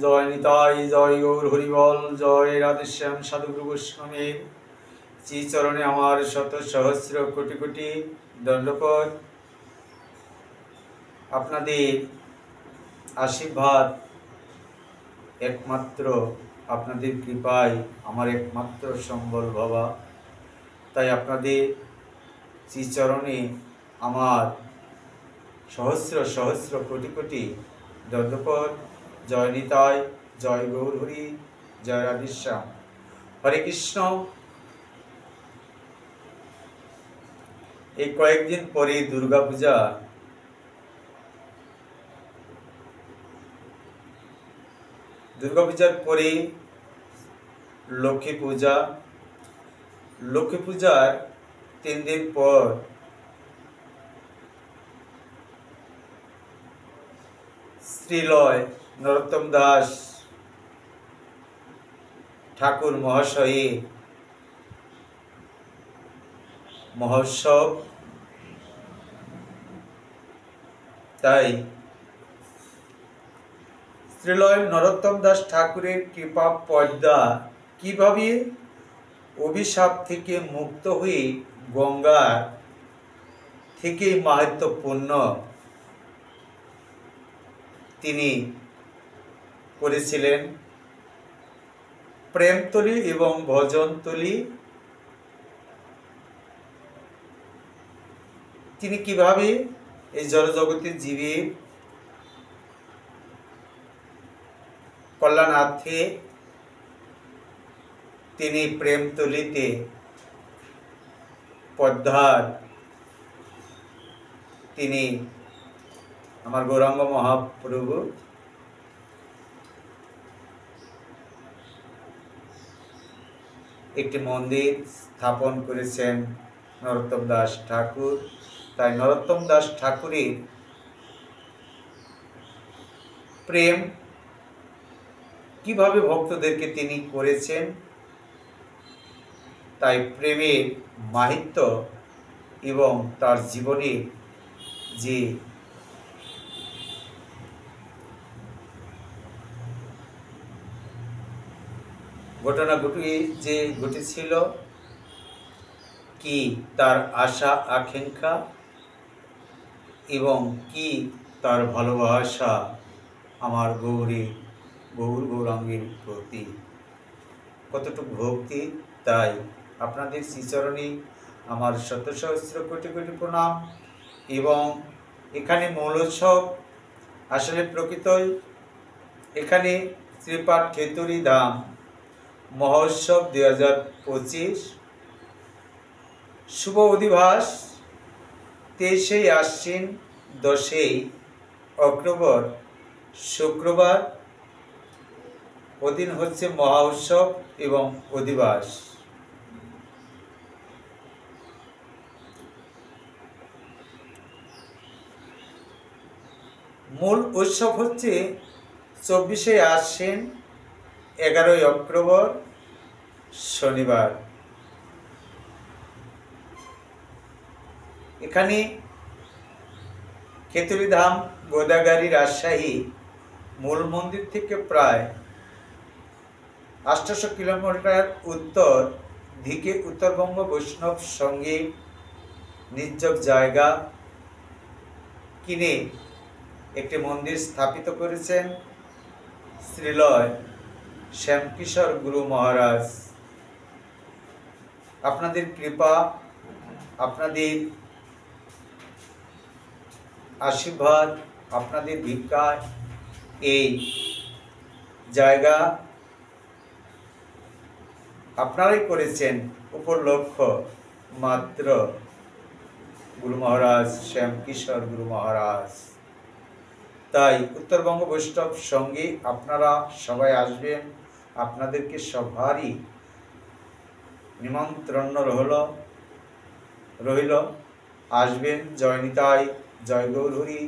জয় নিতাই, জয় গৌর হরিবল, জয় রাধেশ্যাম সাধুগুরু বৈষ্ণবের শ্রীচরণে আমার শত সহস্র কোটি কোটি দণ্ডপদ। আপনাদের আশীর্বাদ একমাত্র, আপনাদের কৃপায় আমার একমাত্র সম্বল বাবা। তাই আপনাদের শ্রীচরণে আমার সহস্র সহস্র কোটি কোটি দণ্ডপদ। জয় নিতাই, জয় গৌর হরি, জয় রাধেশ্যাম। হরে কৃষ্ণ। এই কয়েকদিন পরে দুর্গাপূজা। দুর্গাপূজার পরে লক্ষ্মী পূজা। লক্ষ্মী পূজার 3 দিন পর শ্রীলয় নরোত্তম দাস ঠাকুর মহাশয়ের মহোৎসব। তাই শ্রীলয় নরোত্তম দাস ঠাকুরের কৃপা পর্দা কিভাবে অভিশাপ থেকে মুক্ত হয়ে গঙ্গার থেকে মাহাত্ম্যপূর্ণ তিনি করেছিলেন। প্রেমতলী এবং ভজনতলী তিনি কিভাবে এই জড়জগতের জীবের কল্যাণার্থে তিনি প্রেমতলীতে পদ্মার তিনি আমার গৌরাঙ্গ মহাপ্রভু একটি মন্দির স্থাপন করেছেন নরোত্তম দাস ঠাকুর। তাই নরোত্তম দাস ঠাকুরের প্রেম কিভাবে ভক্তদেরকে তিনি করেছেন, তাই প্রেমের মাহাত্ম্য এবং তার জীবনে যে ঘটনাগুলি যে ঘটেছিল, কি তার আশা আকাঙ্ক্ষা এবং কি তার ভালোবাসা আমার গৌরাঙ্গের প্রতি কতটুকু ভক্তি। তাই আপনাদের শ্রীচরণে আমার শত সহস্র কোটি কোটি প্রণাম। এবং এখানে মূল উৎসব আসলে প্রকৃতই এখানে শ্রীপাঠ খেতুরি ধাম মহোৎসব 2025 শুভ অধিবাস 23শে আশ্বিন 10ই অক্টোবর শুক্রবার। ওদিন হচ্ছে মহা উৎসব এবং অধিবাস। মূল উৎসব হচ্ছে 24শে আশ্বিন 11ই অক্টোবর শনিবার। এখানে খেতুরিধাম গোদাগাড়ি রাজশাহী মূল মন্দির থেকে প্রায় 800 কিলোমিটার উত্তর দিকে উত্তরবঙ্গ বৈষ্ণব সঙ্গীত নির্জক জায়গা কিনে একটি মন্দির স্থাপিত করেছেন শ্রীলয় শ্যামকিশোর গুরু মহারাজ। আপনাদের কৃপা, আপনাদের আশীর্বাদ, আপনাদের ভিক্ষায় এই জায়গা আপনারাই করেছেন উপলক্ষ মাত্র গুরু মহারাজ শ্যামকিশোর গুরু মহারাজ। তাই উত্তরবঙ্গ বৈষ্ণব সঙ্গে আপনারা সবাই আসবেন। আপনাদেরকে সবারই নিমন্ত্রণ রইল, আসবেন। জয় নিতাই, জয় গৌর হরি,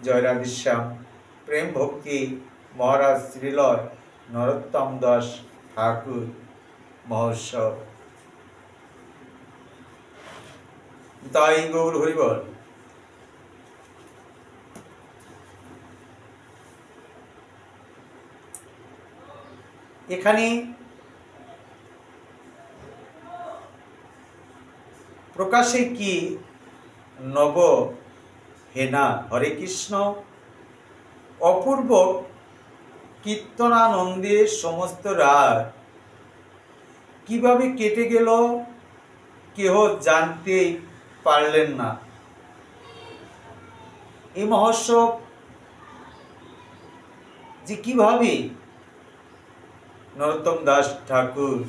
জয় রাধেশ্যাম। প্রেম ভক্তি মহারাজ শ্রীলয় নরোত্তম দাস ঠাকুর মহোৎসব। তাই গৌর হরিবল। এখানে প্রকাশে কি নব হেনা হরে কৃষ্ণ। অপূর্ব কীর্তনানন্দে সমস্ত রাত কিভাবে কেটে গেল কেহ জানতেই পারলেন না। এই মহোৎসব যে কিভাবে নরোত্তম দাস ঠাকুর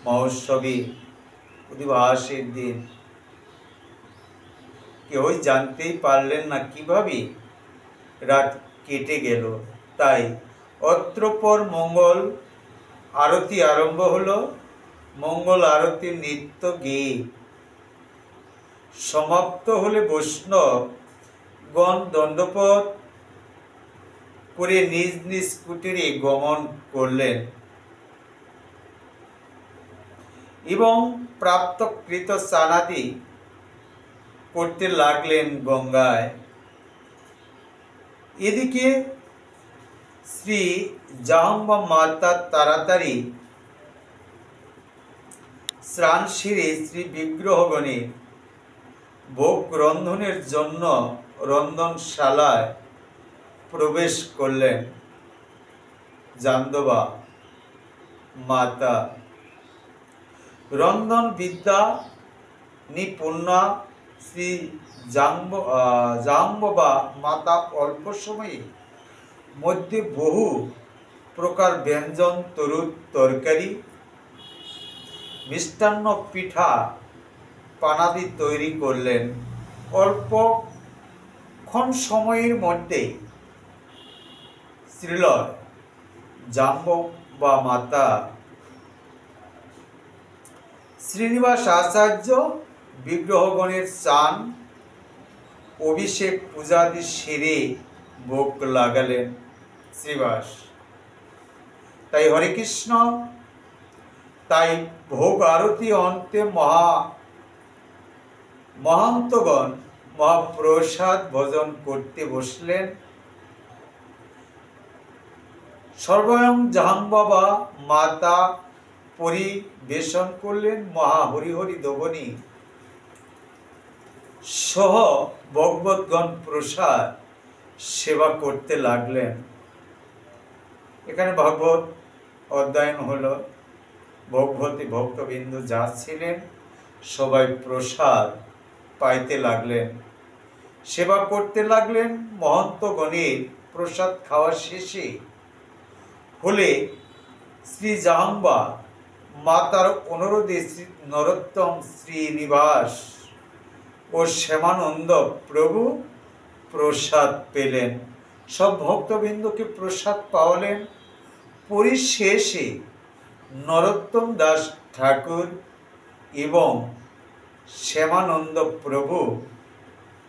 মহোৎসবে অধিবাসের দিন কেউই জানতেই পারলেন না কিভাবে রাত কেটে গেল। তাই অত্রপর মঙ্গল আরতি আরম্ভ হলো। মঙ্গল আরতি নৃত্য গেয়ে সমাপ্ত হলে বৈষ্ণবগণ দণ্ডপথ করে নিজ নিজ কুটিরে গমন করলেন এবং প্রাপ্তকৃত স্নানাদি করতে লাগলেন গঙ্গায়। এদিকে শ্রী জাহ্নবা মাতা তাড়াতাড়ি স্নান সেরে শ্রী বিগ্রহগণের ভোগ রন্ধনের জন্য রন্ধনশালায় প্রবেশ করলেন। জাহ্নবা মাতা রন্ধন বিদ্যা নিপুণা। শ্রী জাহ্নবা মাতা অল্প সময়ে মধ্যে বহু প্রকার ব্যঞ্জন তরকারি মিষ্টান্ন পিঠা পানাদি তৈরি করলেন। অল্পক্ষণ সময়ের মধ্যে শ্রীল জাহ্নবা মাতা শ্রীনিবাস আচার্য বিগ্রহগণের স্নান অভিষেক পূজাদি সেরে ভোগ লাগালেন শ্রীবাস। তাই হরে কৃষ্ণ। তাই ভোগ আরতি অন্তে মহান্তগণ মহাপ্রসাদ ভোজন করতে বসলেন। সর্বয়ং জাহ্নবা মাতা পরিবেশন করলেন মহা হরিহরি দবনী সহ ভগবৎগণ প্রসাদ সেবা করতে লাগলেন। এখানে ভাগবত অধ্যয়ন হলো। ভগবতী ভক্তবিন্দু যা ছিলেন সবাই প্রসাদ পাইতে লাগলেন, সেবা করতে লাগলেন। মহন্তগণের প্রসাদ খাওয়া শেষে হলে শ্রী জাহ্নবা মাতার অনুরোধে নরোত্তম শ্রীনিবাস ও শ্যামানন্দ প্রভু প্রসাদ পেলেন। সব ভক্তবৃন্দকে প্রসাদ পাওয়ালেন। পরিশেষে নরোত্তম দাস ঠাকুর এবং শ্যামানন্দ প্রভু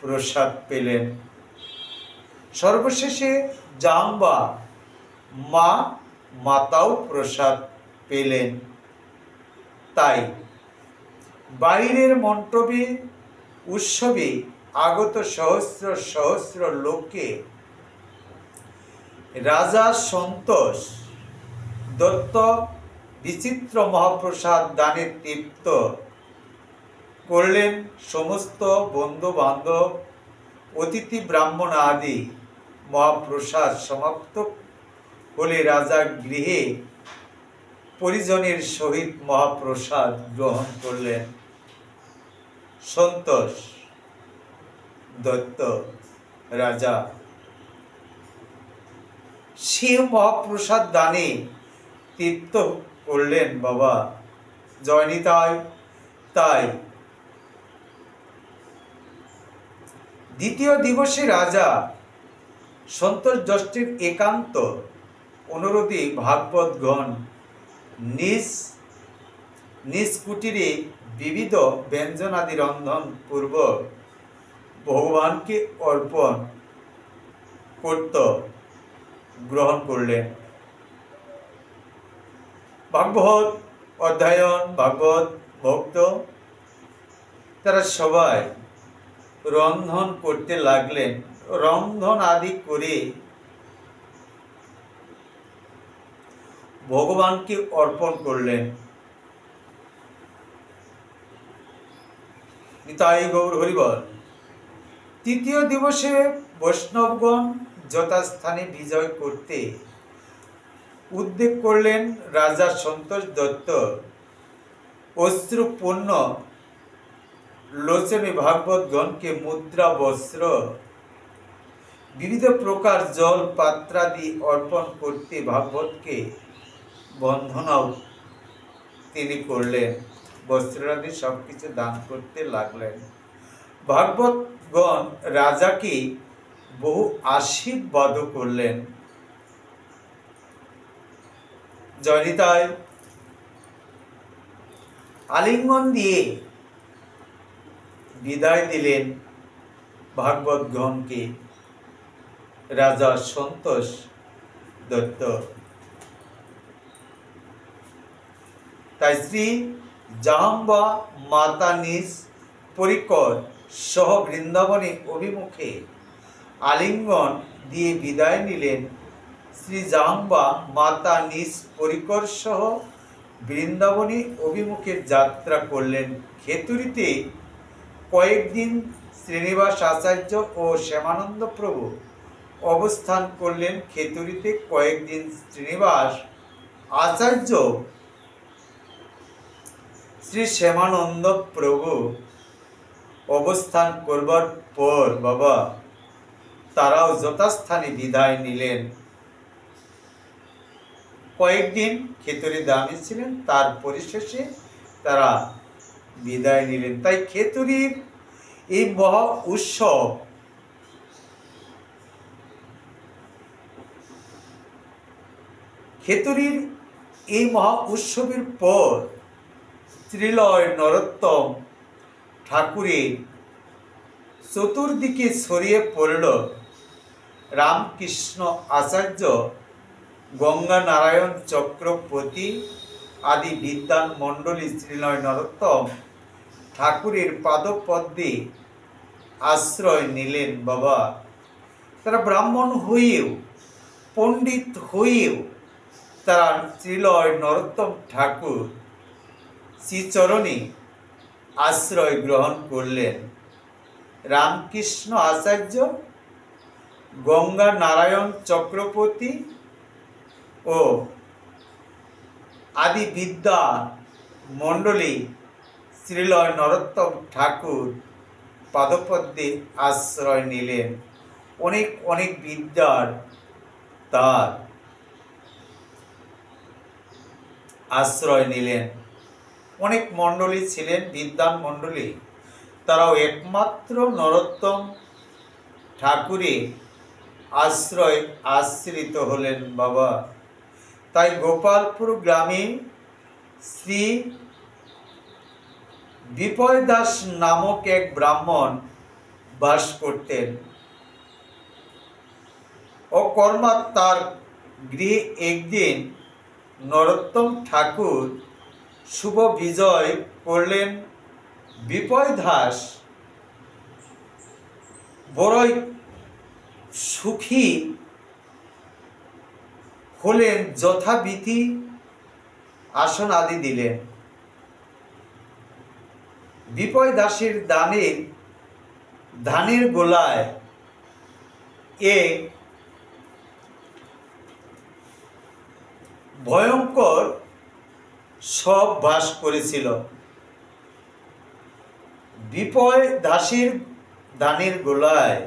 প্রসাদ পেলেন। সর্বশেষে জাহ্নবা মাতাও প্রসাদ পেলেন। তাই বাইরের মণ্ডপে উৎসবে আগত সহস্র সহস্র লোককে রাজা সন্তোষ দত্ত বিচিত্র মহাপ্রসাদ দানে তৃপ্ত করলেন। সমস্ত বন্ধু বান্ধব অতিথি ব্রাহ্মণ আদি মহাপ্রসাদ সমাপ্ত হলে রাজা গৃহে পরিজনের সহিত মহাপ্রসাদ গ্রহণ করলেন। সন্তোষ দত্ত রাজা সে মহাপ্রসাদ দানে তৃপ্ত করলেন। বাবা জয় নিতাই। তাই দ্বিতীয় দিবসে রাজা সন্তোষ দষ্টের একান্ত অনুরোধে ভাগবতগণ নিজ নিজ কুটিরে বিবিধ ব্যঞ্জনাদি রন্ধন পূর্বক ভগবানকে অর্পণ করত গ্রহণ করলেন। ভাগবত অধ্যয়ন ভাগবত ভক্ত তারা সবাই রন্ধন করতে লাগলেন। রন্ধন আদি করে ভগবানকে অর্পণ করলেন। নিতাই গৌর হরিবল। তৃতীয় দিবসে বৈষ্ণবগণ যথাস্থানে বিজয় করতে উদ্যোগ করলেন। রাজা সন্তোষ দত্ত অশ্রুপূর্ণ লোচনে ভাগবতগণকে মুদ্রা, বস্ত্র, বিবিধ প্রকার জল পাত্রাদি অর্পণ করতে ভাগবতকে বন্ধনাও তিনি করলেন। বস্ত্রাদি সবকিছু দান করতে লাগলেন। ভাগবতগণ রাজাকে বহু আশীর্বাদও করলেন। জয়নিতাই। আলিঙ্গন দিয়ে বিদায় দিলেন ভাগবতগণকে রাজা সন্তোষ দত্ত। তাই শ্রী জাহাম্বা মাতা নিজ পরিকর সহ বৃন্দাবনে অভিমুখে আলিঙ্গন দিয়ে বিদায় নিলেন। শ্রী জাহাম্বা মাতা নিজ পরিকর সহ বৃন্দাবনে অভিমুখে যাত্রা করলেন। খেতুরিতে কয়েকদিন শ্রীনিবাস আচার্য ও শ্যামানন্দ প্রভু অবস্থান করলেন। খেতুরিতে কয়েকদিন শ্রীনিবাস আচার্য শ্রী শ্যামানন্দ প্রভু অবস্থান করবার পর বাবা তারাও যথাস্থানে বিদায় নিলেন। কয়েকদিন খেতুরি দামে ছিলেন, তার পরিশেষে তারা বিদায় নিলেন। তাই খেতুরির এই মহা উৎসব খেতুরির এই মহা উৎসবের পর ত্রিলয় নরোত্তম ঠাকুরের চতুর্দিকে ছড়িয়ে পড়ল। রামকৃষ্ণ আচার্য, গঙ্গা নারায়ণ চক্রবর্তী আদি বিদ্বান মণ্ডলী ত্রিলয় নরোত্তম ঠাকুরের পাদপদ্মে আশ্রয় নিলেন। বাবা তারা ব্রাহ্মণ হয়েও, পণ্ডিত হয়েও তারা ত্রিলয় নরোত্তম ঠাকুর শ্রীচরণে আশ্রয় গ্রহণ করলেন। রামকৃষ্ণ আচার্য, গঙ্গা নারায়ণ চক্রবর্তী ও আদি বিদ্যা মণ্ডলী শ্রীলয় নরোত্তম ঠাকুর পাদপদ্মে আশ্রয় নিলেন। অনেক অনেক বিদ্যার তার আশ্রয় নিলেন। অনেক মণ্ডলী ছিলেন, বিদ্বান মণ্ডলী, তারাও একমাত্র নরোত্তম ঠাকুরের আশ্রয় আশ্রিত হলেন। বাবা তাই গোপালপুর গ্রামে শ্রী বিপয় দাস নামক এক ব্রাহ্মণ বাস করতেন। অকর্মাৎ তার গৃহে একদিন নরোত্তম ঠাকুর শুভ বিজয় করলেন। বিপয় দাস বড়ই সুখী হলেন, যথাবিধি আসন আদি দিলেন। বিপয় দাসের ধানের গোলায় ভয়ঙ্কর সব বাস করেছিল। বিপয় দাসের ধানের গোলায়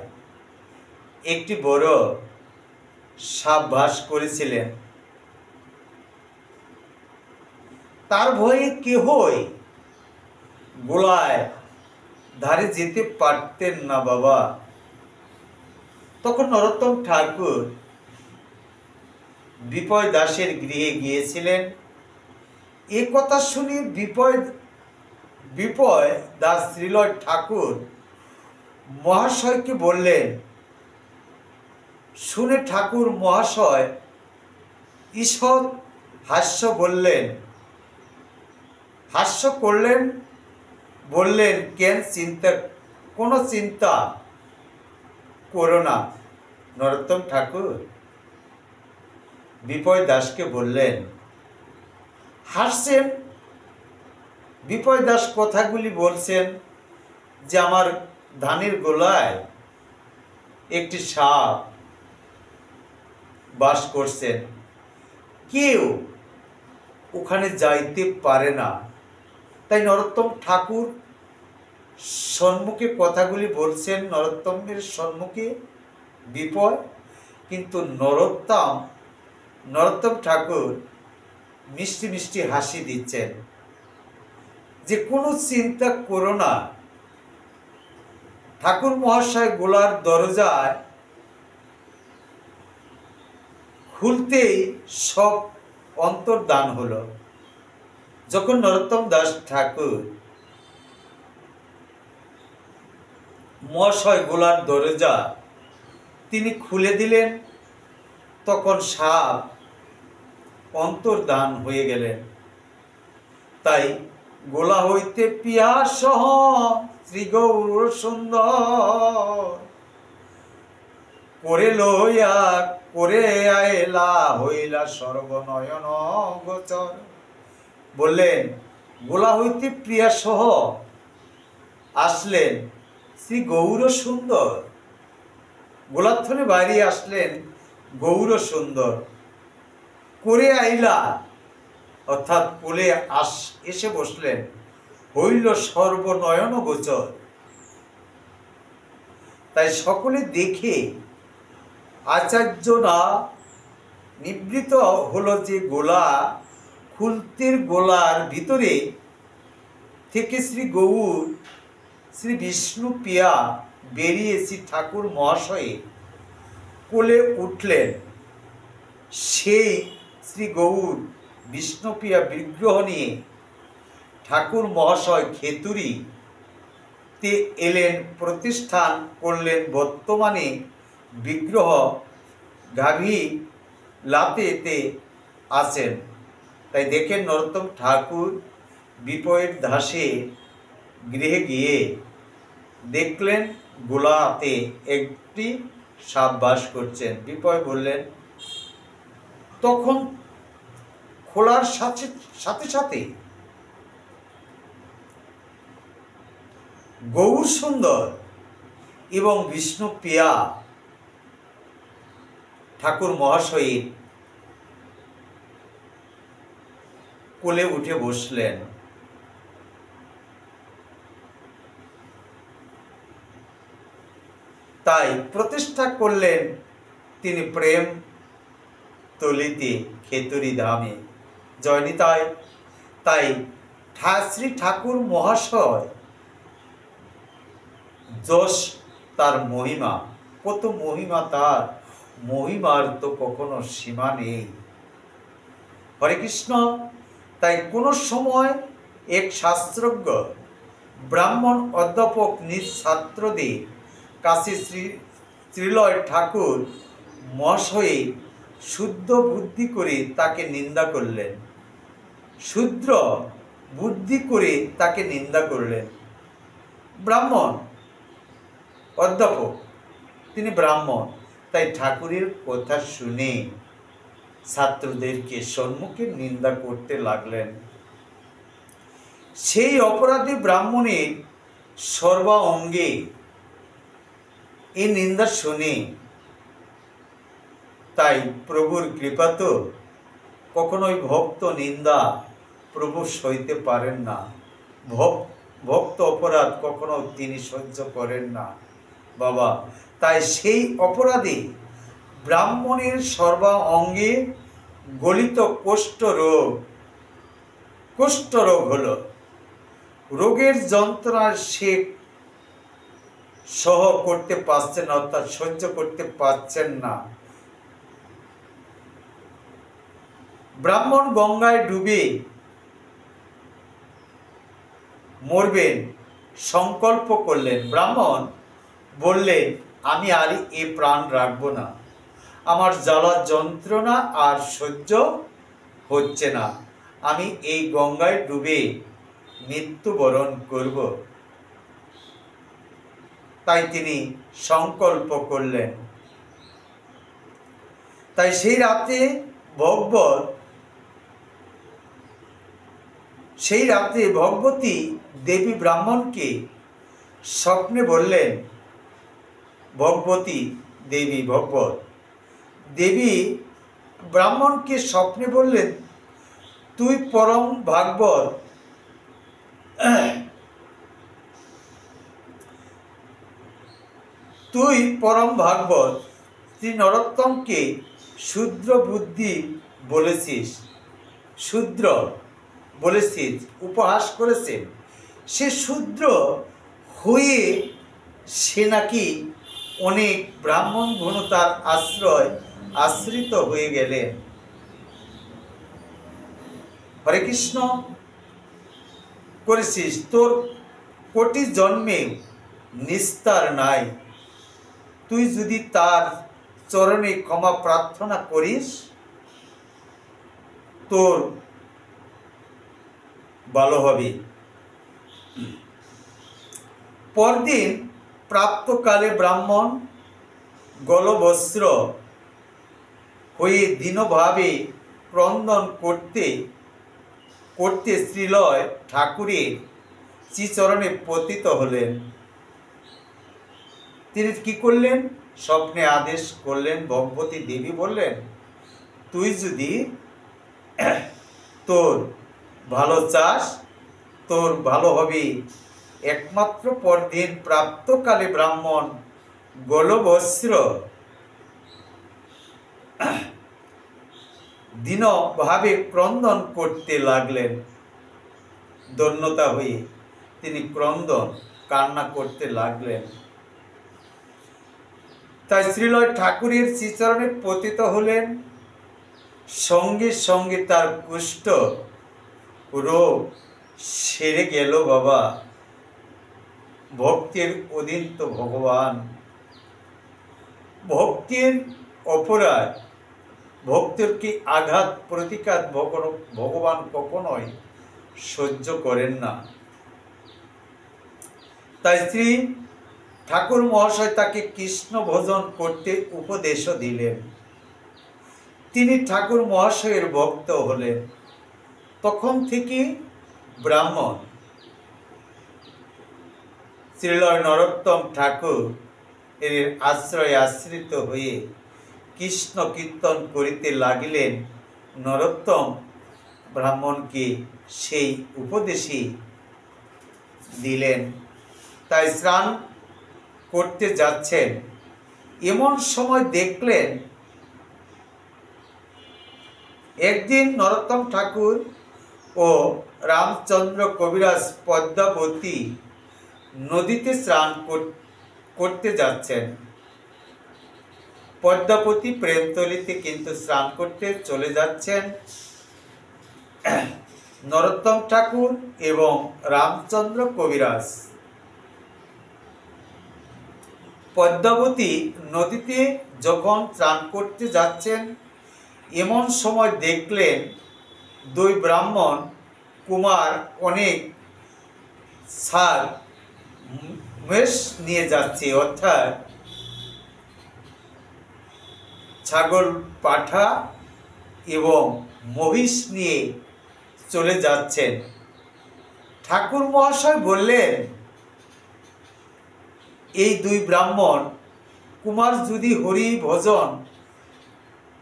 একটি বড় সাপ বাস করেছিলেন। তার ভয়ে কেহই গোলায় ধারে যেতে পারতেন না। বাবা তখন নরোত্তম ঠাকুর বিপয় দাসের গৃহে গিয়েছিলেন। এ কথা শুনে বিপয় দাস শ্রীলয় ঠাকুর মহাশয়কে বললেন। শুনে ঠাকুর মহাশয় ঈষৎ হাস্য করলেন, বললেন, কেন কোনো চিন্তা করো না। নরোত্তম ঠাকুর বিপয় দাসকে বললেন, হাসছেন। বিপয় দাস কথাগুলি বলছেন যে আমার ধানের গোলায় একটি সাপ বাস করছেন, কেউ ওখানে যাইতে পারে না। তাই নরোত্তম ঠাকুর সম্মুখে কথাগুলি বলছেন, নরোত্তমের সম্মুখে বিপয়, কিন্তু নরোত্তম ঠাকুর মিষ্টি মিষ্টি হাসি দিচ্ছেন যে কোনো চিন্তা করো না। ঠাকুর মহাশয় গোলার দরজায় খুলতেই সব অন্তর্দান হলো। যখন নরোত্তম দাস ঠাকুর মহাশয় গোলার দরজা তিনি খুলে দিলেন, তখন সাপ অন্তর্দান হয়ে গেলেন। তাই গোলা হইতে পিয়া সহ শ্রী গৌর সুন্দর করে লইয়া করে আইলা হইলা সর্বনয়ন গোচর। বললেন গোলা হইতে প্রিয়া সহ আসলেন শ্রী গৌর সুন্দর, গোলার্থনে বাইরে আসলেন গৌর সুন্দর। করে আইলা অর্থাৎ কোলে এসে বসলেন, হইল সর্বনয়ন গোচর। তাই সকলে দেখে আচার্যরা নিবৃত হলো যে গোলা খুলতের গোলার ভিতরে থেকে শ্রী গৌর শ্রী বিষ্ণু পিয়া বেরিয়ে শ্রী ঠাকুর মহাশয়ে কোলে উঠলেন। সেই শ্রী গৌর বিষ্ণুপ্রিয়া বিগ্রহ নিয়ে ঠাকুর মহাশয় খেতুরিতে এলেন, প্রতিষ্ঠান করলেন। বর্তমানে বিগ্রহ গাভী লাতেতে আছেন। তাই দেখেন নরোত্তম ঠাকুর বিপয়ের দাসে গৃহে গিয়ে দেখলেন গোলাতে একটি সাপ বাস করছেন। বিপয় বললেন, তখন খোলার সাথে সাথে গৌর সুন্দর এবং বিষ্ণু প্রিয়া ঠাকুর মহাশয়ের কোলে উঠে বসলেন। তাই প্রতিষ্ঠা করলেন তিনি প্রেম তলিতে খেতুরি ধামে। জয়নিতাই। তাই শ্রী ঠাকুর মহাশয় যশ তার মহিমা, কত মহিমা তার, মহিমার তো কখনো সীমা নেই। হরে কৃষ্ণ। তাই কোনো সময় এক শাস্ত্রজ্ঞ ব্রাহ্মণ অধ্যাপক নিজ ছাত্রদের কাছে শ্রীলয় ঠাকুর মহাশয়ে শুদ্ধ বুদ্ধি করে তাকে নিন্দা করলেন, শুদ্র বুদ্ধি করে তাকে নিন্দা করলেন। ব্রাহ্মণ অধ্যাপক, তিনি ব্রাহ্মণ, তাই ঠাকুরের কথা শুনে ছাত্রদেরকে সম্মুখে নিন্দা করতে লাগলেন। সেই অপরাধী ব্রাহ্মণের সর্বাঙ্গে এই নিন্দা শুনে, তাই প্রভুর কৃপা তো কখনোই ভক্ত নিন্দা প্রভু সইতে পারেন না, ভক্ত অপরাধ কখনো তিনি সহ্য করেন না বাবা। তাই সেই অপরাধী ব্রাহ্মণের সর্বাঙ্গে গলিত কুষ্ঠরোগ হলো। রোগের যন্ত্রণা সে সহ করতে পারছেন না, অর্থাৎ সহ্য করতে পারছেন না। ব্রাহ্মণ গঙ্গায় ডুবে মরবেন সংকল্প করলেন। ব্রাহ্মণ বললেন, আমি আর এ প্রাণ রাখবো না, আমার জ্বালা যন্ত্রণা আর সহ্য হচ্ছে না, আমি এই গঙ্গায় ডুবে মৃত্যুবরণ করব। তাই তিনি সংকল্প করলেন। তাই সেই রাতে ভগবত সেই রাত্রে ভগবতী দেবী ব্রাহ্মণকে স্বপ্নে বললেন, ভগবতী দেবী ভগবত দেবী ব্রাহ্মণকে স্বপ্নে বললেন, তুই পরম ভাগবত, তুই পরম ভাগবত শ্রী নরোত্তমকে শূদ্র বুদ্ধি বলেছিস, শূদ্র বলেছিস, উপহাস করেছেন। সে শূদ্র হয়ে সে নাকি অনেক ব্রাহ্মণ ঘনতার আশ্রিত হয়ে গেলেন। হরে কৃষ্ণ করেছিস, তোর কোটি জন্মে নিস্তার নাই। তুই যদি তার চরণে ক্ষমা প্রার্থনা করিস, তোর ভালো হবে। পরদিন প্রাপ্তকালে ব্রাহ্মণ গলবস্ত্র হয়ে দীনভাবে ক্রন্দন করতে করতে শ্রীলয় ঠাকুরের শ্রীচরণে পতিত হলেন। তিনি কি করলেন? স্বপ্নে আদেশ করলেন, ভগবতী দেবী বললেন, তুই যদি তোর ভালো চাস, তোর ভালো হবে। একমাত্র পরদিন প্রাপ্তকালে ব্রাহ্মণ গলবস্ত্র দীনভাবে ক্রন্দন করতে লাগলেন। দৈন্যতা হয়ে তিনি ক্রন্দন কান্না করতে লাগলেন। তাই শ্রীলয় ঠাকুরের শ্রীচরণে পতিত হলেন। সঙ্গে সঙ্গে তার কুষ্ঠ রোগ সেরে গেল। বাবা, ভক্তের অধীন তো ভগবান। ভক্তের অপরাধ, ভক্তকে আঘাত প্রতিঘাত ভগবান কখনোই সহ্য করেন না। তাই শ্রী ঠাকুর মহাশয় তাকে কৃষ্ণ ভজন করতে উপদেশও দিলেন। তিনি ঠাকুর মহাশয়ের ভক্ত হলেন। তখন থেকে ব্রাহ্মণ শ্রীলয় নরোত্তম ঠাকুর এর আশ্রয়ে আশ্রিত হয়ে কৃষ্ণ কীর্তন করিতে লাগিলেন। নরোত্তম ব্রাহ্মণকে সেই উপদেশই দিলেন। তাই স্নান করতে যাচ্ছেন, এমন সময় দেখলেন একদিন নরোত্তম ঠাকুর ও রামচন্দ্র কবিরাজ পদ্মাবতী নদীতে স্নান করতে যাচ্ছেন। পদ্মাবতী প্রেমতলিতে কিন্তু স্নান করতে চলে যাচ্ছেন নরোত্তম ঠাকুর এবং রামচন্দ্র কবিরাজ। পদ্মাবতী নদীতে যখন স্নান করতে যাচ্ছেন, এমন সময় দেখলেন দুই ব্রাহ্মণ কুমার অনেক ষাঁড় মেষ নিয়ে যাচ্ছে, অর্থাৎ ছাগল, পাঠা এবং মহিষ নিয়ে চলে যাচ্ছেন। ঠাকুর মহাশয় বললেন, এই দুই ব্রাহ্মণ কুমার যদি হরি ভজন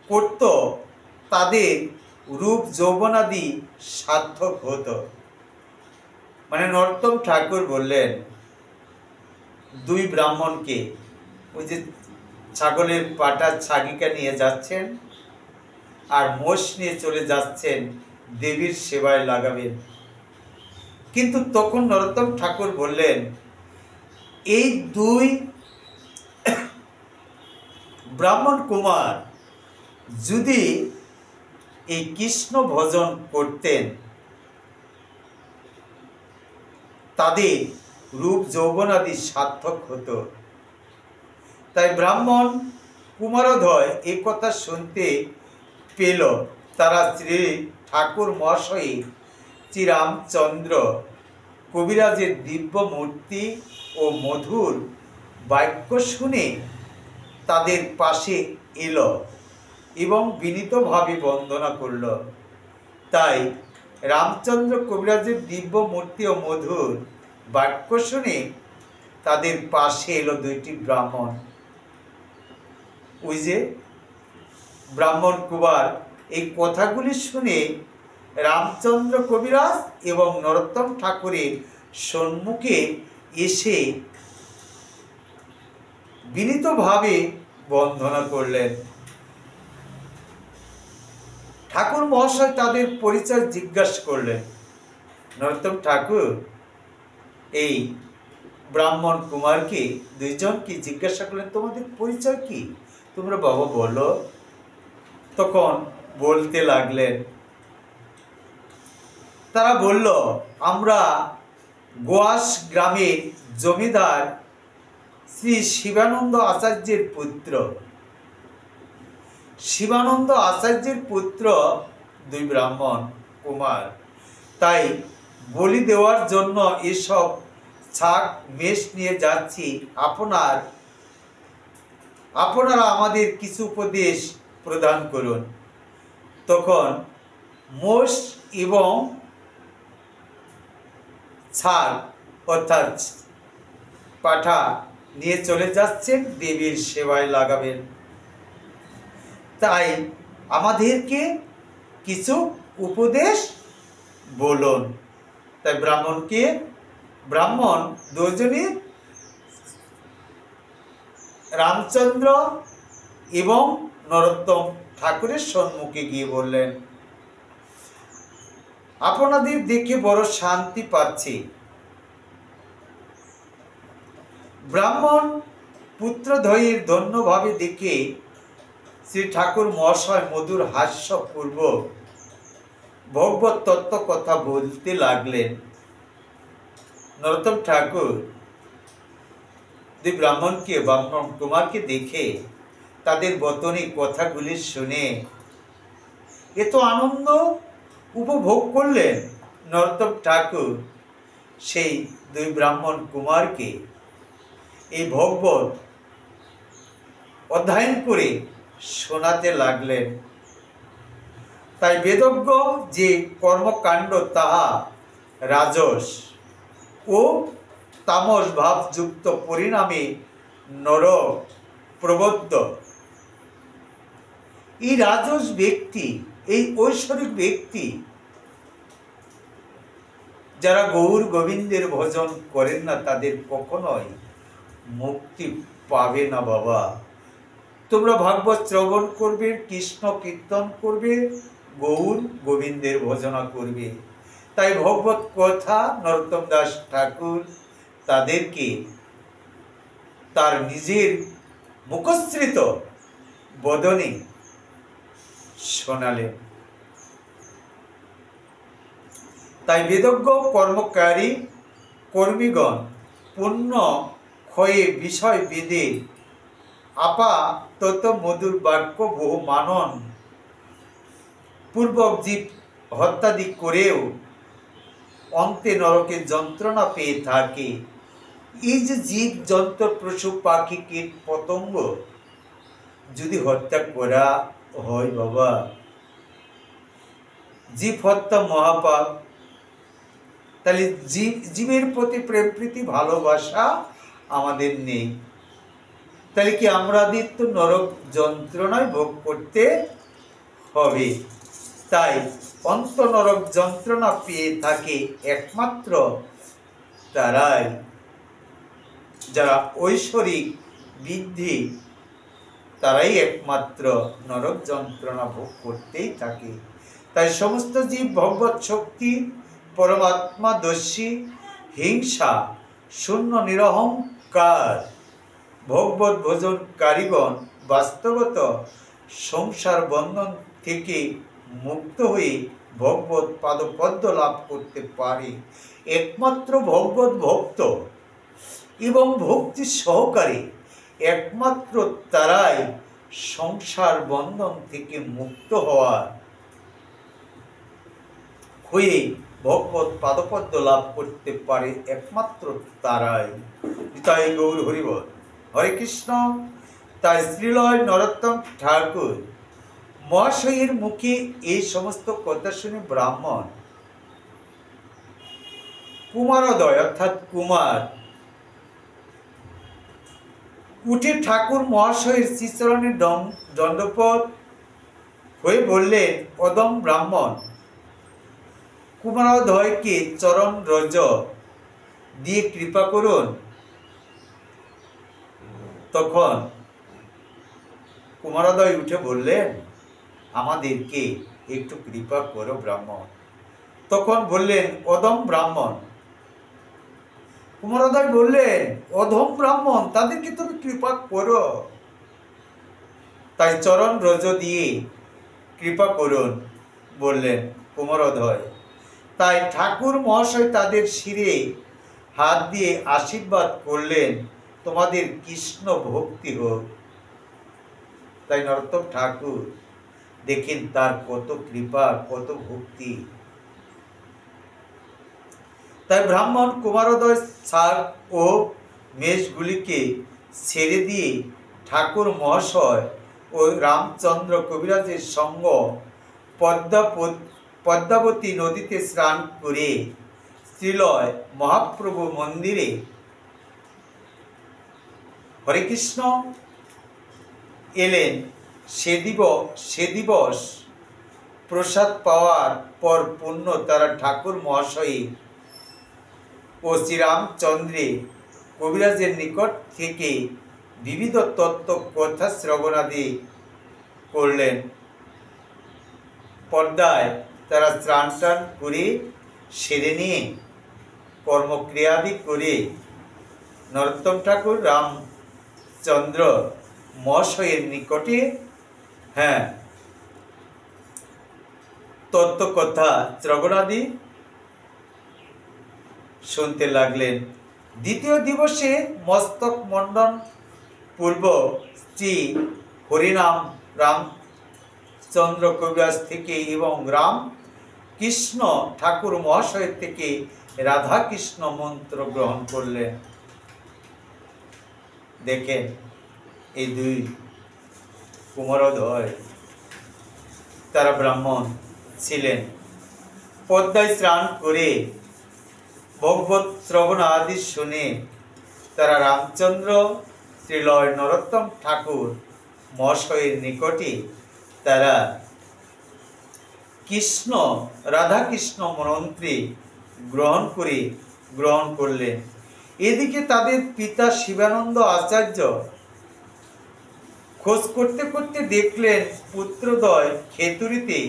করত, তাদের রূপ যৌবনাদি সার্থক হতো। মানে নরোত্তম ঠাকুর বললেন দুই ব্রাহ্মণকে, ওই যে ছাগলের পাটা ছাগিকা নিয়ে যাচ্ছেন আর মোষ নিয়ে চলে যাচ্ছেন, দেবীর সেবায় লাগাবেন। কিন্তু তখন নরোত্তম ঠাকুর বললেন, এই দুই ব্রাহ্মণ কুমার যদি এই কৃষ্ণ ভজন করতেন, তাদের রূপ যৌবনাদি সার্থক হতো। তাই ব্রাহ্মণ কুমারোদয় এ কথা শুনতে পেল। তারা শ্রী ঠাকুর মহাশয় শ্রীরামচন্দ্র কবিরাজের দিব্য মূর্তি ও মধুর বাক্য শুনে তাদের পাশে এলো এবং বিনীতভাবে বন্দনা করল। তাই রামচন্দ্র কবিরাজের দিব্য মূর্তি ও মধুর বাক্য শুনে তাদের পাশে এলো দুইটি ব্রাহ্মণ। ওই যে ব্রাহ্মণ কুমার এই কথাগুলি শুনে রামচন্দ্র কবিরাজ এবং নরোত্তম ঠাকুরের সম্মুখে এসে বিনীতভাবে বন্দনা করলেন। ঠাকুর মহাশয় তাদের পরিচয় জিজ্ঞাসা করলেন। নরোত্তম ঠাকুর এই ব্রাহ্মণ কুমারকে দুইজনকে জিজ্ঞাসা করলেন, তোমাদের পরিচয় কি, তোমরা বাবা বলো। তখন বলতে লাগলেন, তারা বলল, আমরা গোয়াস গ্রামের জমিদার শ্রী শিবানন্দ আচার্যের পুত্র। শিবানন্দ আচার্যের পুত্র দুই ব্রাহ্মণ কুমার, তাই বলি দেওয়ার জন্য এসব ছাক মেষ নিয়ে যাচ্ছি। আপনারা আমাদের কিছু উপদেশ প্রদান করুন। তখন মোষ এবং ছাগ অর্থাৎ পাঠা নিয়ে চলে যাচ্ছেন, দেবীর সেবায় লাগাবেন। তাই আমাদেরকে কিছু উপদেশ বলুন। তাই ব্রাহ্মণ দুজনই রামচন্দ্র এবং নরোত্তম ঠাকুরের সম্মুখে গিয়ে বললেন, আপনাদের দেখে বড় শান্তি পাচ্ছি। ব্রাহ্মণ পুত্রদ্বয়ের ধন্যভাবে দেখে শ্রী ঠাকুর মহাশয় মধুর হাস্যপূর্বক ভগবত তত্ত্ব কথা বলতে লাগলেন। নরোত্তম ঠাকুর দুই ব্রাহ্মণ কুমারকে দেখে তাদের বতনী কথাগুলি শুনে এত আনন্দ উপভোগ করলেন। নরোত্তম ঠাকুর সেই দুই ব্রাহ্মণ কুমারকে এই ভগবত অধ্যয়ন করে শোনাতে লাগলেন। তাই বেদজ্ঞ যে কর্মকাণ্ড তাহা রাজস ও তামস ভাবযুক্ত পরিণামে নরক প্রবদ্ধ। এই রাজস ব্যক্তি, এই ঐশ্বরিক ব্যক্তি যারা গৌর গোবিন্দের ভজন করেন না, তাদের কখনোই মুক্তি পাবে না। বাবা, তোমরা ভাগবত শ্রবণ করবে, কৃষ্ণ কীর্তন করবে, গৌর গোবিন্দের ভজনা করবে। তাই ভগবত কথা নরোত্তম দাস ঠাকুর তাদেরকে তার নিজের মুখশ্রিত বদনে শোনালেন। তাই বেদজ্ঞ কর্মকারী কর্মীগণ পুণ্য ক্ষয়ে বিষয় বেদে আপাতত মধুর বাক্য বহু মানন পূর্বক জীব হত্যাদি করেও অন্তে নরকে যন্ত্রণা পেয়ে থাকে। এই যে জীব জন্তু পশু পাখি কীট পতঙ্গ যদি হত্যা করা হয় বাবা, জীব হত্যা মহাপাপ। তাহলে জীবের প্রতি প্রেম প্রীতি ভালোবাসা আমাদের নেই। তাহলে কি আমাদের তো নরক যন্ত্রণায় ভোগ করতে হবে। তাই অন্ত নরক যন্ত্রণা পেয়ে থাকে একমাত্র তারাই, যারা ঐশ্বরিক বৃদ্ধি, তারাই একমাত্র নরক যন্ত্রণা ভোগ করতেই থাকে। তাই সমস্ত জীব ভগবত শক্তি, পরমাত্মা দর্শী, হিংসা শূন্য নিরহংকার ভগবত ভোজন কারিগণ বাস্তবত সংসার বন্ধন থেকে মুক্ত হয়ে ভগবত পাদপদ্ম লাভ করতে পারে। একমাত্র ভগবত ভক্ত এবং ভক্তি সহকারে একমাত্র তারাই সংসার বন্ধন থেকে মুক্ত হয়ে ভগবত পাদপদ্ম লাভ করতে পারে, একমাত্র তারাই। তাই গৌর হরিবল, হরে কৃষ্ণ। তাই শ্রীলয় নরোত্তম ঠাকুর মহাশয়ের মুখে এই সমস্ত কথা শুনে ব্রাহ্মণ কুমারোদয় অর্থাৎ কুমার উঠে ঠাকুর মহাশয়ের শ্রীচরণে দণ্ডপত হয়ে বললেন, অদম ব্রাহ্মণ, কুমারোদয়কে চরণ রজ দিয়ে কৃপা করুন। তখন কুমারোদয় উঠে বললেন, আমাদেরকে একটু কৃপা করো ব্রাহ্মণ। তখন বললেন, অদম ব্রাহ্মণ। কুমারোদয় বললেন, অধম ব্রাহ্মণ, তাদেরকে তুমি কৃপা করো। তাই চরণ রজ দিয়ে কৃপা করুন বললেন কুমারোদয়। তাই ঠাকুর মহাশয় তাদের শিরে হাত দিয়ে আশীর্বাদ করলেন, তোমাদের কৃষ্ণ ভক্তি হোক। তাই নরোত্তম ঠাকুর দেখেন তার কত কৃপা, কত ভক্তি। তাই ব্রাহ্মণ কুমারোদয় শাক ও মেষগুলিকে ছেড়ে দিয়ে ঠাকুর মহাশয় ও রামচন্দ্র কবিরাজের সঙ্গ পদ্মাবতী নদীতে স্নান করে শ্রীলয় মহাপ্রভু মন্দিরে হরে কৃষ্ণ এলেন। সে দিবস প্রসাদ পাওয়ার পর পুণ্য তারা ঠাকুর মহাশয় ও শ্রীরামচন্দ্রে কবিরাজের নিকট থেকে বিবিধ তত্ত্ব কথা শ্রবণাদি করলেন। পর্দায় তারা স্নান টান করে সেরে নিয়ে কর্মক্রিয়াদি করে নরোত্তম ঠাকুর রামচন্দ্র মহাশয়ের নিকটে তত্ত্বকথা শ্রবণাদি শুনতে লাগলেন। দ্বিতীয় দিবসে মস্তক মণ্ডন পূর্বক শ্রী হরিনাম রামচন্দ্র কবিরাজ থেকে এবং রাম কৃষ্ণ ঠাকুর মহাশয়ের থেকে রাধা কৃষ্ণ মন্ত্র গ্রহণ করলেন। দেখেন এই দুই কুমারোদয় তারা ব্রাহ্মণ ছিলেন। পদ্মায় স্নান করে ভগবত শ্রবণ আদি শুনে তারা রামচন্দ্র শ্রীলয় নরোত্তম ঠাকুর মহাশয়ের নিকটে তারা কৃষ্ণ রাধা কৃষ্ণ মন্ত্রে গ্রহণ করলেন। এদিকে তাদের পিতা শিবানন্দ আচার্য খোঁজ করতে করতে দেখলেন পুত্রদ্বয় খেতুরিতে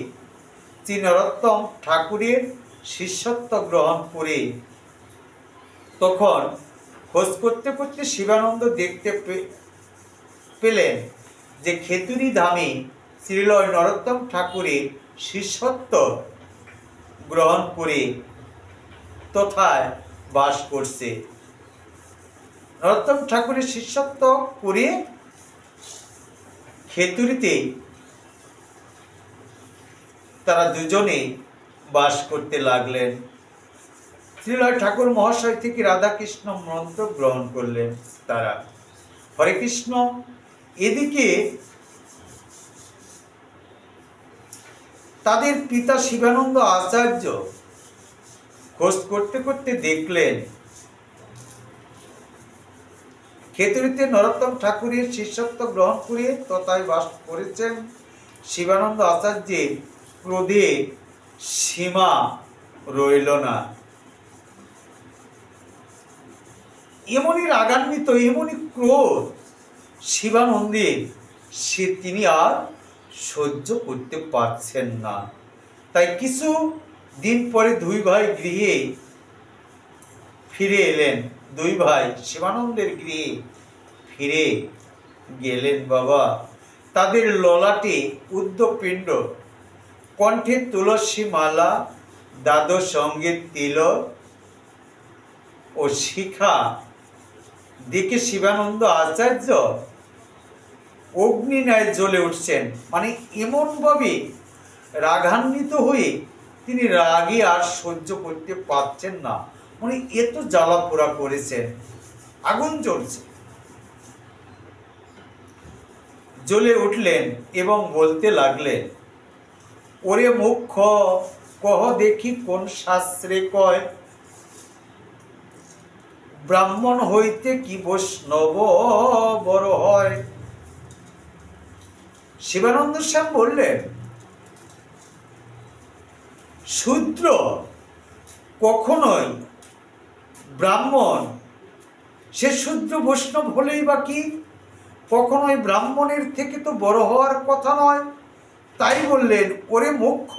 শ্রী নরোত্তম ঠাকুরের শিষ্যত্ব গ্রহণ করে। তখন খোঁজ করতে করতে শিবানন্দ দেখতে পেলেন যে খেতুরি ধামে শ্রীলয় নরোত্তম ঠাকুরের শিষ্যত্ব গ্রহণ করে তথায় বাস করছে। নরোত্তম ঠাকুরের শিষ্যত্ব করে খেতুরিতে তারা দুজনে বাস করতে লাগলেন। শ্রীলয় ঠাকুর মহাশয় থেকে রাধা কৃষ্ণ মন্ত্র গ্রহণ করলেন তারা, হরে কৃষ্ণ। এদিকে তাদের পিতা শিবানন্দ আচার্য খোঁজ করতে করতে দেখলেন খেতুরিতে নরোত্তম ঠাকুরের শিষ্যত্ব গ্রহণ করে তথায় বাস করেছেন। শিবানন্দ আচার্যের ক্রোধে সীমা রইল না। এমনই রাগান্বিত, এমনই ক্রোধ শিবানন্দের, তিনি আর সহ্য করতে পারছেন না। তাই কিছু দিন পরে দুই ভাই গৃহে ফিরে এলেন। দুই ভাই শিবানন্দের গৃহে ফিরে গেলেন। বাবা, তাদের ললাটে উদ্ধপিণ্ড, কণ্ঠে তুলসী মালা, দ্বাদশ সঙ্গীত তিলক ও শিখা দেখে শিবানন্দ আচার্য অগ্নি ন্যায় জ্বলে উঠছেন। মানে এমনভাবে রাগান্বিত হয়ে তিনি রাগে আর সহ্য করতে পারছেন না। মানে এত জ্বালা পোড়া করেছেন, আগুন জ্বলছে। জ্বলে উঠলেন এবং বলতে লাগলেন, ওরে মুখ কহ দেখি কোন শাস্ত্রে কয় ব্রাহ্মণ হইতে কি বৈষ্ণব বড় হয়? শিবানন্দ শ্যাম বললেন, শূদ্র কখনোই ব্রাহ্মণ, সে শূদ্র বৈষ্ণব হলেই বা কি, কখনোই ব্রাহ্মণের থেকে তো বড় হওয়ার কথা নয়। তাই বললেন, ওরে মুখ্য,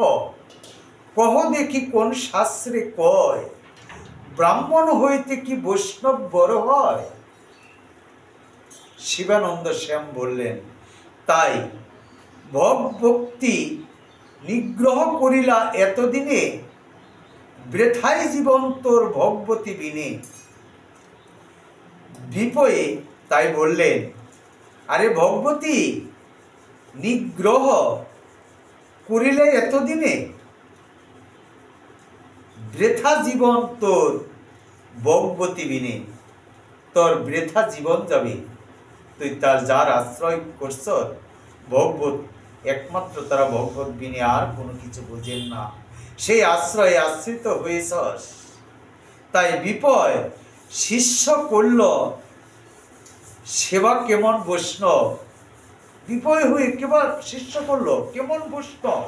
কহ দেখি কোন শাস্ত্রে কয় ব্রাহ্মণ হইতে কি বৈষ্ণব বড় হয়? শিবানন্দ শ্যাম বললেন, তাই ভক্তি নিগ্রহ করিলা এতদিনে, বৃথায় জীবন তোর ভগবতী বিনে। বিপয়ে তাই বললেন, আরে ভগবতী নিগ্রহ করিলে এতদিনে, বৃথা জীবন তোর ভগবতী বিনে, তোর বৃথা জীবন যাবে। তুই তার যার আশ্রয় করছ ভগবত, একমাত্র তারা ভগবত বিনে আর কোনো কিছু বোঝেন না, সেই আশ্রয়ে আশ্রিত হয়েছস। তাই বিপয় শিষ্য করল সেবা কেমন বৈষ্ণব, বিপয় হয়ে কেবল শিষ্য করলো কেমন বৈষ্ণব।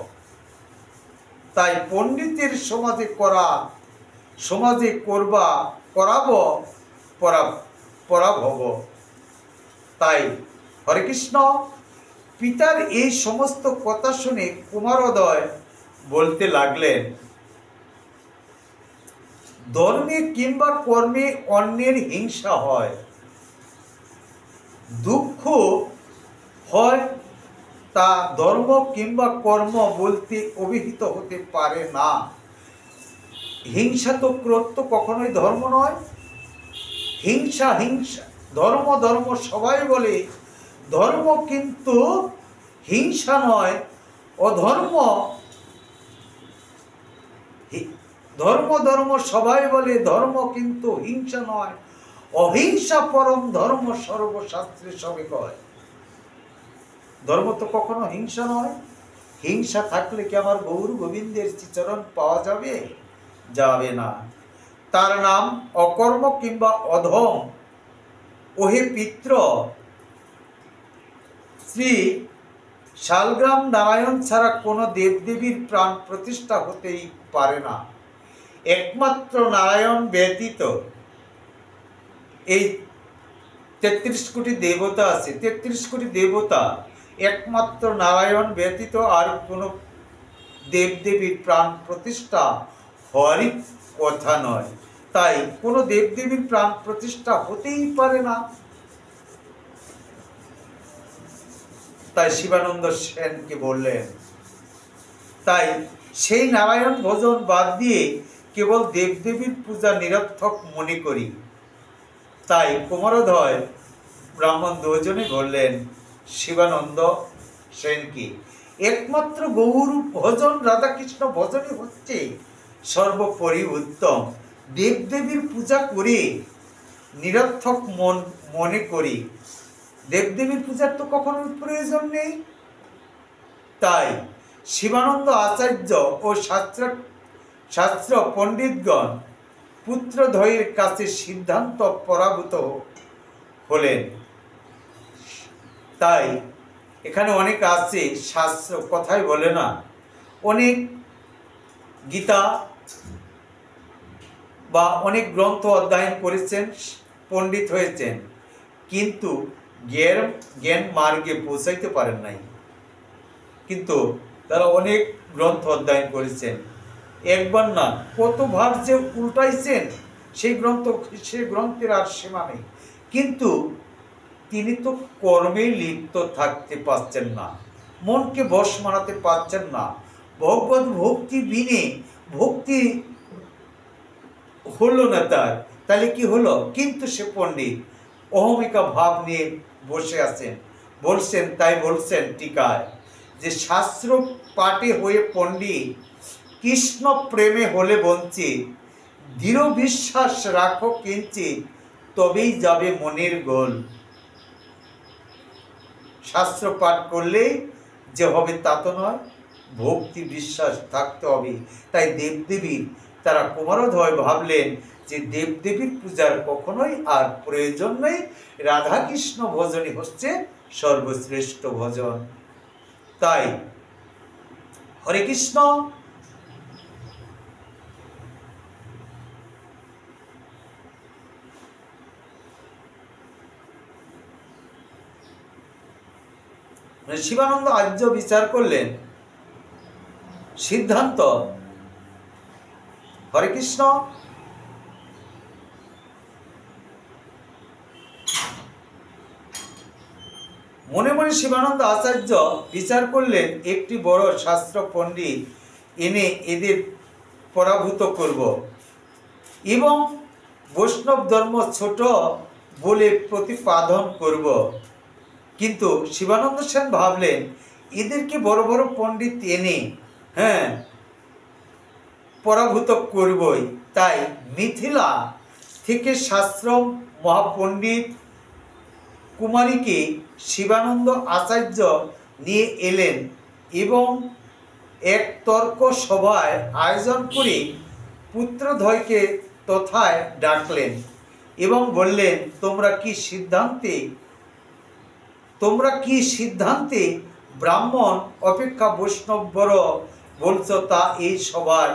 তাই পণ্ডিতের সমাজে করা, সমাজে করবা করাব পরাভব। তাই হরে কৃষ্ণ। পিতার এই সমস্ত কথা শুনে কুমারোদয় বলতে লাগলেন, ধর্মে কিংবা কর্মে অন্যের হিংসা হয়, দুঃখ হয়, তা ধর্ম কিংবা কর্ম বলতে অভিহিত হতে পারে না। হিংসা তো ক্রোধ তো কখনোই ধর্ম নয়। হিংসা হিংসা, ধর্ম ধর্ম সবাই বলে, ধর্ম কিন্তু হিংসা নয়। অধর্ম, ধর্ম ধর্ম সবাই বলে, ধর্ম কিন্তু হিংসা নয়। অহিংসা পরম ধর্ম, সর্বশাস্ত্রে সবে কয়। ধর্ম তো কখনো হিংসা নয়। হিংসা থাকলে কি আমার গৌর গোবিন্দের চরণ পাওয়া যাবে? যাবে না। তার নাম অকর্ম কিংবা অধম। ওহে পিত্র, শ্রী শালগ্রাম নারায়ণ ছাড়া কোনো দেবদেবীর প্রাণ প্রতিষ্ঠা হতেই পারে না। একমাত্র নারায়ণ ব্যতীত এই ৩৩ কোটি দেবতা আছে, ৩৩ কোটি দেবতা, একমাত্র নারায়ণ ব্যতীত আর কোনো দেবদেবীর প্রাণ প্রতিষ্ঠা হওয়ারই কথা নয়। তাই কোনো দেবদেবীর প্রাণ প্রতিষ্ঠা হতেই পারে না। তাই শিবানন্দ সেনকে বললেন, তাই সেই নারায়ণ ভজন বাদ দিয়ে কেবল দেবদেবীর পূজা নিরর্থক মনে করি। তাই কুমারোদয় ব্রাহ্মণ দুজনে বললেন শিবানন্দ সেনকে, একমাত্র গৌর ভজন, রাধাকৃষ্ণ ভজনই হচ্ছে সর্বোপরি উত্তম। দেবদেবীর পূজা করে নিরর্থক মনে করি, দেবদেবীর পূজার তো কখনোই প্রয়োজন নেই। তাই শিবানন্দ আচার্য ও শাস্ত্র পণ্ডিতগণ পুত্রদ্বয়ের কাছে সিদ্ধান্ত পরাভূত হলেন। তাই এখানে অনেক আছে, শাস্ত্র কথাই বলে না, অনেক গীতা বা অনেক গ্রন্থ অধ্যয়ন করেছেন, পণ্ডিত হয়েছেন, কিন্তু জ্ঞান মার্গে পৌঁছাইতে পারেন নাই। কিন্তু তারা অনেক গ্রন্থ অধ্যয়ন করেছেন, একবার না কতবার যে উল্টাইছেন সেই গ্রন্থের আর সীমা নেই। কিন্তু তিনি তো কর্মে লিপ্ত থাকতে পারছেন না, মনকে বশ মানাতে পারছেন না। ভগবত ভক্তি বিনে ভক্তি হলো না তার, তাহলে কি হলো? কিন্তু সে পণ্ডিত, অহমিকা ভাব নিয়ে বসে আছেন। বলছেন, তাই বলছেন টিকায় যে শাস্ত্র পাঠে হয়ে পণ্ডিত, কৃষ্ণ প্রেমে হলে বঞ্চিত, দৃঢ় বিশ্বাস রাখো কিঞ্চিত, তবেই যাবে মনের গোল। শাস্ত্র পাঠ করলেই যে হবে তা তো নয়, ভক্তি বিশ্বাস থাকতে হবে। তাই দেবদেবীর তারা কুমারোদয় ভাবলেন যে দেবদেবীর পূজার কখনোই আর প্রয়োজন নেই, রাধাকৃষ্ণ ভজনই হচ্ছে সর্বশ্রেষ্ঠ ভজন। তাই হরে কৃষ্ণ। শিবানন্দ আর্য বিচার করলেন, সিদ্ধান্ত হরে কৃষ্ণ। মনে মনে শিবানন্দ আচার্য বিচার করলেন, একটি বড় শাস্ত্র পণ্ডিত এনে এদের পরাভূত করব এবং বৈষ্ণব ধর্ম ছোট বলে প্রতিপাদন করব। কিন্তু শিবানন্দ সেন ভাবলেন, এদেরকে বড় বড় পণ্ডিত এনে পরাভূত করবই। তাই মিথিলা থেকে শাস্ত্র মহাপণ্ডিত কুমারীকে শিবানন্দ আচার্য নিয়ে এলেন এবং এক তর্ক সভায় আয়োজন করে পুত্রদ্বয়কে তথায় ডাকলেন এবং বললেন, তোমরা কি সিদ্ধান্তে ব্রাহ্মণ অপেক্ষা বৈষ্ণব বড় বলছ, তা এই সভার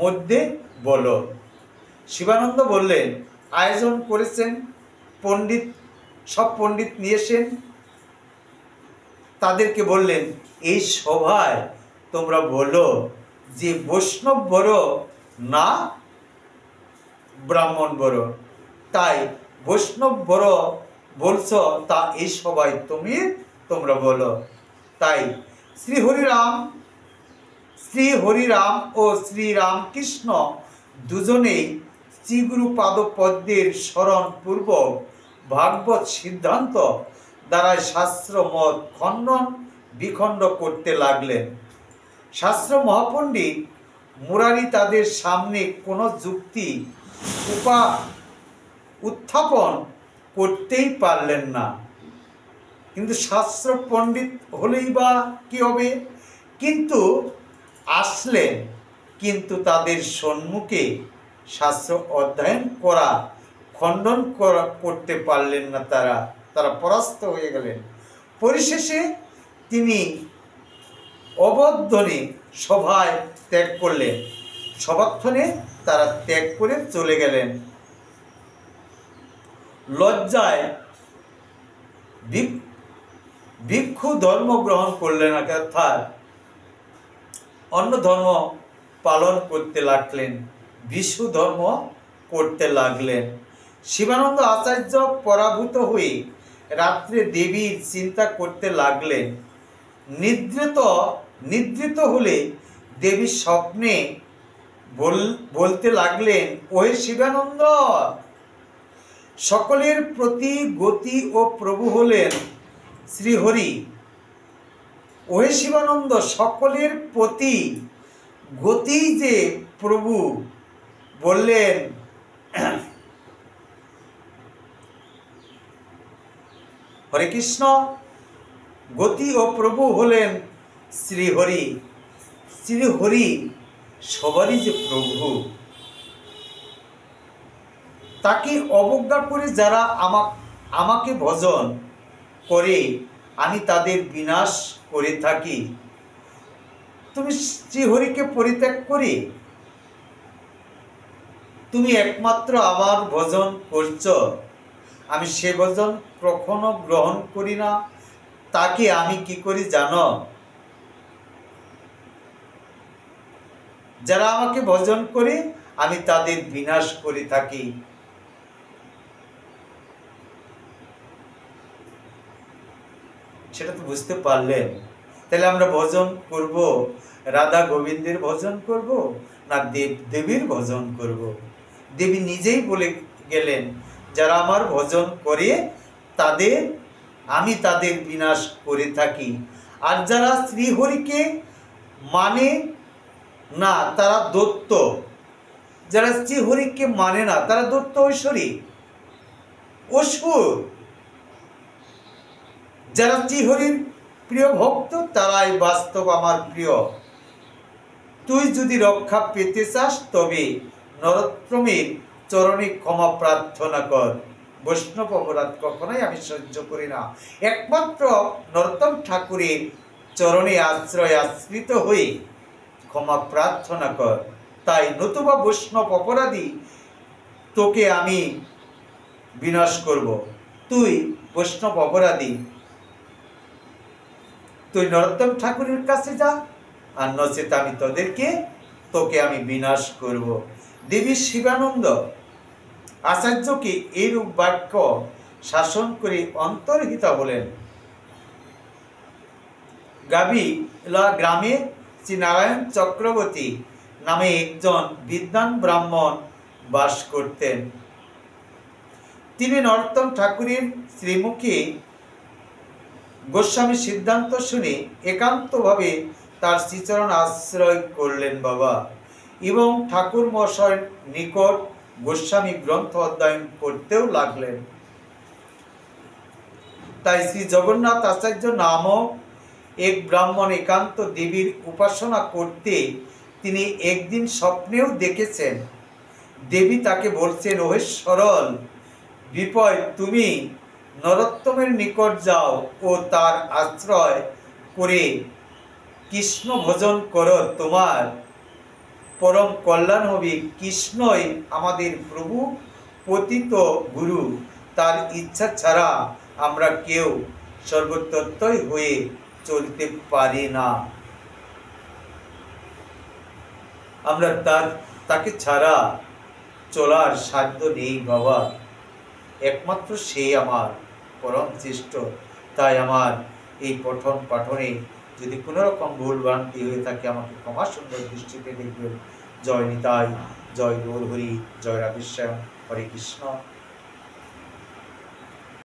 মধ্যে বলো। শিবানন্দ বললেন, আয়োজন করেছেন পণ্ডিত, সব পণ্ডিত নিয়েছেন। তাদেরকে বললেন, এই সভায় তোমরা বলো যে বৈষ্ণব বড় না ব্রাহ্মণ বড়। তাই বৈষ্ণব বড় বলছ, তা এই সভায় তোমরা বলো। তাই শ্রী হরিরাম ও শ্রীরামকৃষ্ণ দুজনেই শ্রীগুরু পাদপদ্মের স্মরণ পূর্বক ভাগবত সিদ্ধান্ত দ্বারা শাস্ত্র মত খণ্ডন বিখণ্ড করতে লাগলেন। শাস্ত্র মহাপণ্ডিত মুরারি তাদের সামনে কোনো যুক্তি উত্থাপন করতেই পারলেন না। কিন্তু শাস্ত্র পণ্ডিত হলেই বা কি হবে? কিন্তু আসলেন, কিন্তু তাদের সম্মুখে শাস্ত্র অধ্যয়ন করা খণ্ডন করতে পারলেন না। তারা পরাস্ত হয়ে গেলেন। পরিশেষে তিনি অবদ্ধনে সভায় ত্যাগ করলেন। সভাক্ষণে তারা ত্যাগ করে চলে গেলেন। লজ্জায় ভিক্ষু ধর্ম গ্রহণ করলেন, অর্থাৎ অন্য ধর্ম পালন করতে লাগলেন, বিষ্ণু ধর্ম করতে লাগলেন। শিবানন্দ আচার্য পরাভূত হয়ে রাত্রে দেবীর চিন্তা করতে লাগলেন। নিদ্রিত হলে দেবী স্বপ্নে বলতে লাগলেন, ওহে শিবানন্দ, সকলের প্রতি গতি ও প্রভু হলেন শ্রীহরি। ওহে শিবানন্দ, সকলের প্রতি গতি যে প্রভু, বললেন হরে কৃষ্ণ, গতি ও প্রভু হলেন শ্রীহরি। শ্রীহরি সবারই যে প্রভু, তাকে অবজ্ঞা করে যারা আমাকে ভজন করে আমি তাদের বিনাশ করে থাকি। তুমি শ্রীহরিকে পরিত্যাগ করে তুমি একমাত্র আমার ভজন করছ, আমি সে ভজন কখনো গ্রহণ করি না। তাকে আমি কি করি জানো? যারা আমাকে ভজন করে আমি তাদের বিনাশ করে থাকি। সেটা তো বুঝতে পারলেন। তাহলে আমরা ভজন করব, রাধা গোবিন্দের ভজন করব না দেবীর ভজন করব? দেবী নিজেই বলে গেলেন, যারা আমার ভজন করে আমি তাদের বিনাশ করে থাকি। আর যারা শ্রীহরিকে মানে না তারা দৈত্য। যারা শ্রীহরিকে মানে না তারা দৈত্য, ঐশ্বরী, অসুর। যারা শ্রীহরির প্রিয় ভক্ত তারাই বাস্তব আমার প্রিয়। তুই যদি রক্ষা পেতে চাস তবে নরোত্তমের চরণে ক্ষমা প্রার্থনা কর। বৈষ্ণব অপরাধ কখনোই আমি সহ্য করি না। একমাত্র নরোত্তম ঠাকুরের চরণে আশ্রয় আশ্রিত হয়ে ক্ষমা প্রার্থনা কর। তাই নতুবা বৈষ্ণব অপরাধী তোকে আমি বিনাশ করব। তুই বৈষ্ণব অপরাধী, তুই নরোত্তম ঠাকুরের কাছে যা, আর নচেত আমি তোকে আমি বিনাশ করব। দেবী শিবানন্দ আচার্যকে এইরূপ বাক্য শাসন করে অন্তর্হিতা হলেন। গ্রামে শ্রী নারায়ণ চক্রবর্তী নামে একজন বিদ্বান ব্রাহ্মণ বাস করতেন। তিনি নরোত্তম ঠাকুরের শ্রীমুখে গোস্বামী সিদ্ধান্ত শুনে একান্তভাবে তার শ্রীচরণ আশ্রয় করলেন বাবা, এবং ঠাকুর মহাশয়ের নিকট গোস্বামী গ্রন্থ অধ্যয়ন করতেও লাগলেন। তাই শ্রী জগন্নাথ আচার্য নামক এক ব্রাহ্মণ একান্ত দেবীর উপাসনা করতে তিনি একদিন স্বপ্নেও দেখেছেন। দেবী তাকে বলছেন, ওহে সরল বিপয়, তুমি নরোত্তমের নিকট যাও ও তার আশ্রয় করে কৃষ্ণ ভজন করো, তোমার পরম কল্যাণ হবে। কৃষ্ণই আমাদের প্রভু, পতিত গুরু, তার ইচ্ছা ছাড়া আমরা কেউ সর্বতত্ত্বই হয়ে চলতে পারি না। আমরা তাকে ছাড়া চলার সাধ্য নেই বাবা, একমাত্র সে আমার পরম শ্রেষ্ঠ। তাই আমার এই পঠন পাঠনে যদি কোনো রকম ভুল ভ্রান্তি হয়ে থাকে আমাকে ক্ষমা সুন্দর দৃষ্টিতে দেখবেন। জয় নিতাই, জয় গৌর হরি, জয় রাধেশ্যাম, হরে কৃষ্ণ।